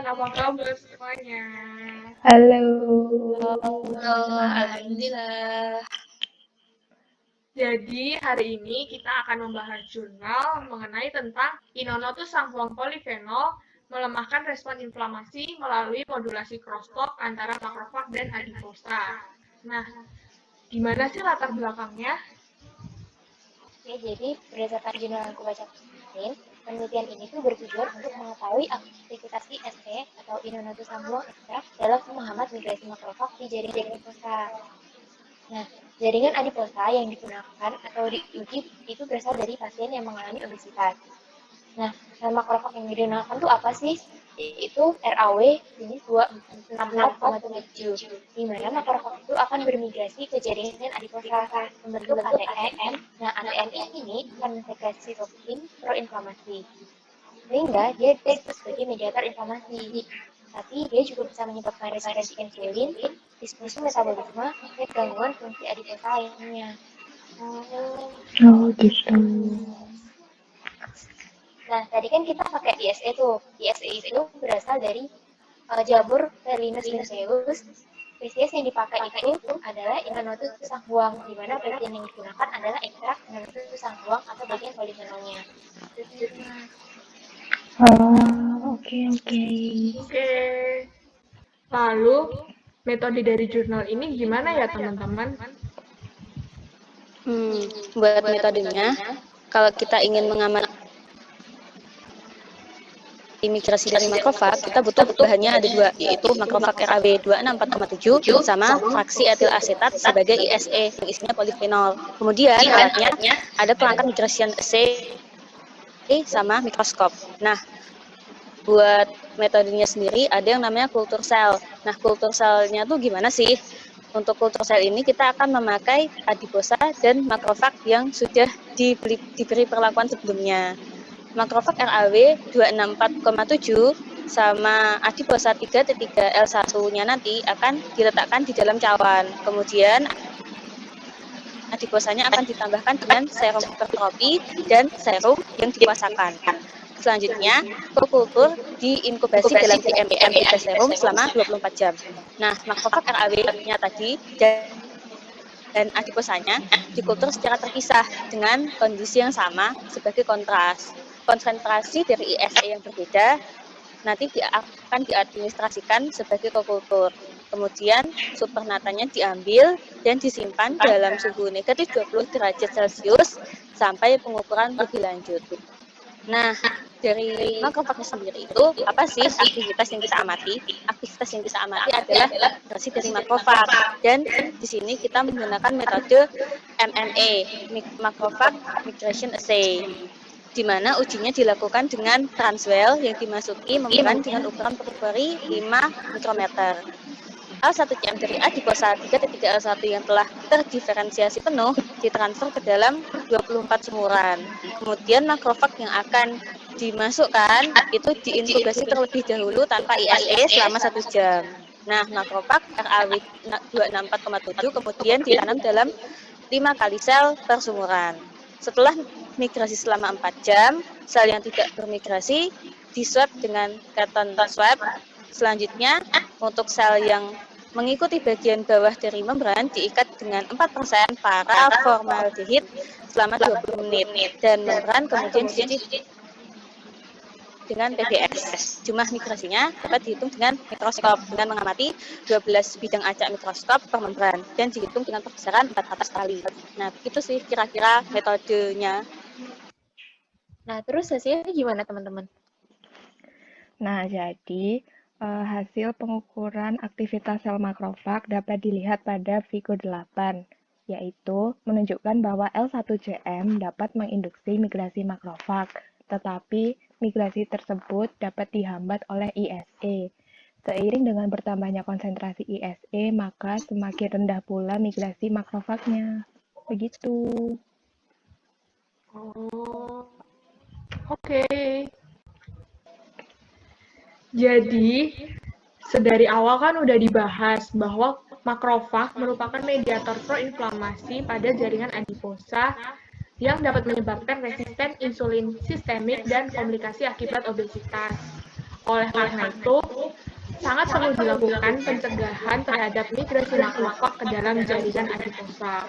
apa kabar semuanya? Halo. Alhamdulillah. Jadi hari ini kita akan membahas jurnal mengenai tentang Inonotus Sanghuang Polifenol melemahkan respon inflamasi melalui modulasi crosstalk antara makrofag dan adiposa. Nah, gimana sih latar belakangnya? Oke, jadi berdasarkan jurnal yang aku baca kemarin, penelitian ini tuh bertujuan untuk mengetahui aktivitas ISE atau Inonotus Sanghuang ekstrak dalam menghambat migrasi makrofag di jaringan adiposa. Nah, jaringan adiposa yang digunakan atau diuji itu berasal dari pasien yang mengalami obesitas. Nah, sel makrofag yang digunakan tuh apa sih? Yaitu RAW jenis 264,7, di mana makrofag itu akan bermigrasi ke jaringan adiposa membentuk ATM. Nah, ATM ini akan mensekresi sitokin proinflamasi, sehingga dia disebut sebagai mediator inflamasi. Tapi dia juga bisa menyebabkan resistensi insulin, disfungsi metabolisme, dan gangguan fungsi adiposa lainnya. Oh gitu. Nah, tadi kan kita pakai ISE tuh. ISE itu berasal dari jamur Ferlinus luteus. Spesies yang dipakai itu adalah Inonotus sanghuang, di mana protein yang digunakan adalah ekstrak Inonotus sanghuang atau bagian polifenolnya. Oke. Oke. Lalu, metode dari jurnal ini gimana ya teman-teman? Buat metodenya, kalau kita ingin mengamati migrasi dari makrofag, kita butuh bahannya ada dua, yaitu makrofag RAW 264,7 sama fraksi etil asetat sebagai ISE yang isinya polifenol. Kemudian alatnya ada perangkat migration assay sama mikroskop. Nah, buat metodenya sendiri ada yang namanya kultur sel. Nah, kultur selnya tuh gimana sih? Untuk kultur sel ini kita akan memakai adiposa dan makrofag yang sudah diberi perlakuan sebelumnya. Makrofag RAW 264,7 sama adiposa 3-L1-nya nanti akan diletakkan di dalam cawan. Kemudian adiposanya akan ditambahkan dengan serum hipertrofi dan serum yang dipuasakan. Selanjutnya, kultur diinkubasi dalam DMPM serum selama 24 jam. Nah, makrofag RAW-nya tadi dan adiposanya dikultur secara terpisah dengan kondisi yang sama sebagai kontras. Konsentrasi dari ISE yang berbeda nanti akan diadministrasikan sebagai kokultur. Kemudian supernatanya diambil dan disimpan dalam suhu negatif 20 derajat Celcius sampai pengukuran lebih lanjut. Nah, dari makrofagnya sendiri itu apa sih aktivitas yang kita amati? Aktivitas yang kita amati adalah migrasi dari makrofag, dan di sini kita menggunakan metode MMA, Macrophage Migration Assay, di mana ujinya dilakukan dengan transwell yang dimasuki membran dengan ukuran periphery 5 mikrometer. L1CM dari adiposa 3-L1 yang telah terdiferensiasi penuh ditransfer ke dalam 24 semuran. Kemudian makrofag yang akan dimasukkan itu diinkubasi terlebih dahulu tanpa ISE selama 1 jam. Nah, makrofag RAW 264,7 kemudian ditanam dalam 5 kali sel per sumuran. Setelah migrasi selama 4 jam, sel yang tidak bermigrasi diswab dengan Keton swab. Selanjutnya, untuk sel yang mengikuti bagian bawah dari membran diikat dengan 4% paraformaldehid selama 20 menit dan membran kemudian dicuci dengan PBS. Jumlah migrasinya dapat dihitung dengan mikroskop dengan mengamati 12 bidang acak mikroskop per membran dan dihitung dengan perbesaran 400 kali. Nah, begitu sih kira-kira metodenya. Nah, terus hasilnya gimana teman-teman? Nah, jadi hasil pengukuran aktivitas sel makrofag dapat dilihat pada figur 8, yaitu menunjukkan bahwa L1CM dapat menginduksi migrasi makrofag, tetapi migrasi tersebut dapat dihambat oleh ISE. Seiring dengan bertambahnya konsentrasi ISE, maka semakin rendah pula migrasi makrofagnya. Begitu. Oh, oke. Jadi, sedari awal kan udah dibahas bahwa makrofag merupakan mediator proinflamasi pada jaringan adiposa yang dapat menyebabkan resisten insulin sistemik dan komplikasi akibat obesitas. Oleh karena itu, sangat perlu dilakukan pencegahan terhadap migrasi makrofag ke dalam jaringan adiposa.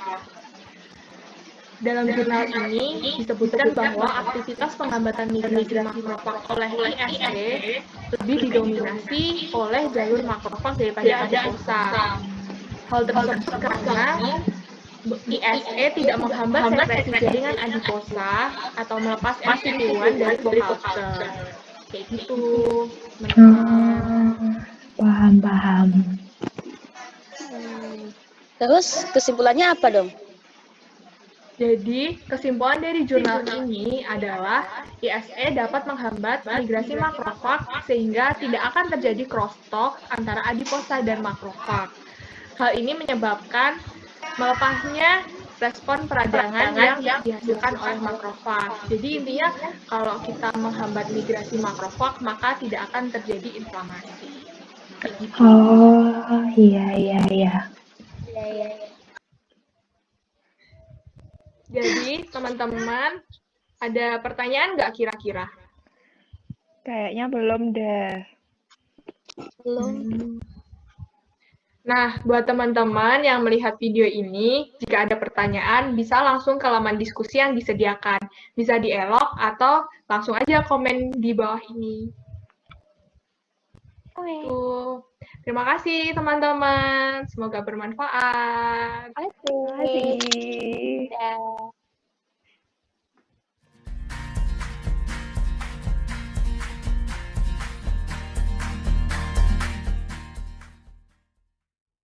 Dalam jurnal ini disebutkan bahwa aktivitas penghambatan migrasi makrofag oleh ISE lebih didominasi oleh jalur makrofag daripada adiposa. Hal tersebut karena ISE tidak menghambat sekresi jaringan adiposa atau melepas MCP1 dari co-culture. Kayak gitu. Paham. Terus kesimpulannya apa dong? Jadi, kesimpulan dari jurnal ini adalah ISE dapat menghambat migrasi makrofag sehingga tidak akan terjadi crosstalk antara adiposa dan makrofag. Hal ini menyebabkan melepasnya respon peradangan yang dihasilkan oleh makrofag. Jadi intinya kalau kita menghambat migrasi makrofag maka tidak akan terjadi inflamasi. Kayak gitu. Oh, iya. Ya. Jadi teman-teman ada pertanyaan nggak kira-kira? Kayaknya belum deh. Belum. Nah, buat teman-teman yang melihat video ini, jika ada pertanyaan, bisa langsung ke laman diskusi yang disediakan. Bisa dielok atau langsung aja komen di bawah ini. Tuh. Terima kasih teman-teman. Semoga bermanfaat. Oke. Terima kasih. Dadah.